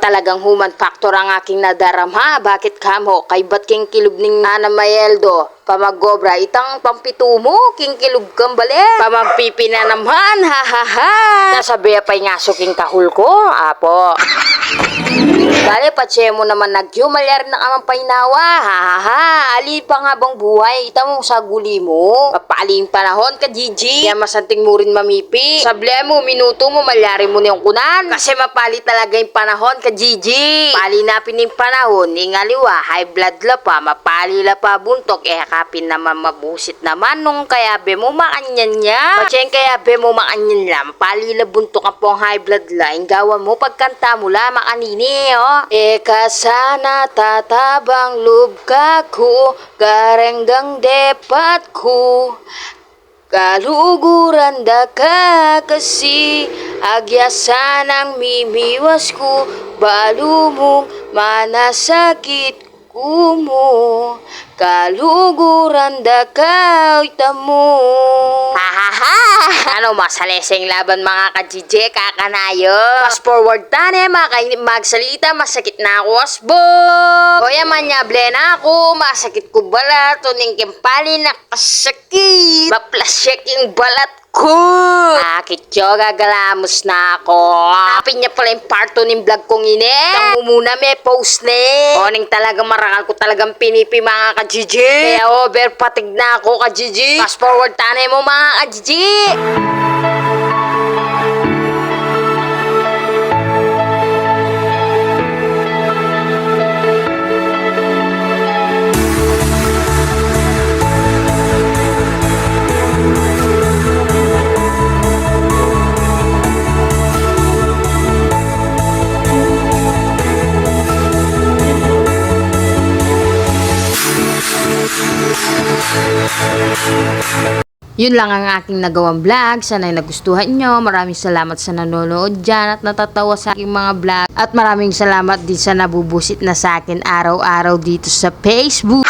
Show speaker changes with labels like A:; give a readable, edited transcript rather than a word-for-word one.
A: Talagang human factor ang aking nadaramha. Bakit kamo? Kay ba't king kilub ning Nana Mayeldo? Pamagobra itang pampito mo, king kilub kang bali. Pamagpipina naman, ha ha ha. Nasabi pa'y nga suking kahul ko, apo. Bale, patse mo naman nagyumalyar na kamang painawa, ha ha ha. Ali pa nga bang buhay, ita mo sa guli mo. Papaling panahon ka, Gigi. Kaya masanting mo rin mamipi. Sable mo, minuto mo, malyari mo na yung kunan. Kasi mapali talaga yung panahon ka, Gigi. Pali na pining panahon, ingaliwa, high blood la pa, mapali la pa buntok, kapin naman mabusit naman nung kaya be mo makanyan niya. Patse kaya be mo makanyan la, mapali la buntok ang pong high blood la, gawan mo pagkanta mo la, makanini, oh. Sana tatabang lub ka ko, garenggang depat ko. Kaluguran da ka kasi, agyasan ang mimiwas ko, balumong manasakit kumo. Kaluguran da ka itamo. Ha ha ha! Ano masaleseng laban mga ka-GJ, kakanayo. Fast forward tane, magsalita, masakit na ako asbog. Oya manyable na ako, masakit ko balat, tuning kempali na kasakit. Maplasyak yung balat ko. Kityo, gagalamos na ako. Hapin niya pala yung part 2 ng vlog kong ini. Ang muna may post ni. Oning talagang marangal ko talagang pinipi mga ka-GG. Kaya over patig na ako ka-GG. Fast forward tanay mo mga ka-GG. Yun lang ang aking nagawang vlog. Sana'y nagustuhan nyo. Maraming salamat sa nanonood dyan at natatawa sa aking mga vlog. At maraming salamat din sa nabubusit na sa akin araw-araw dito sa Facebook.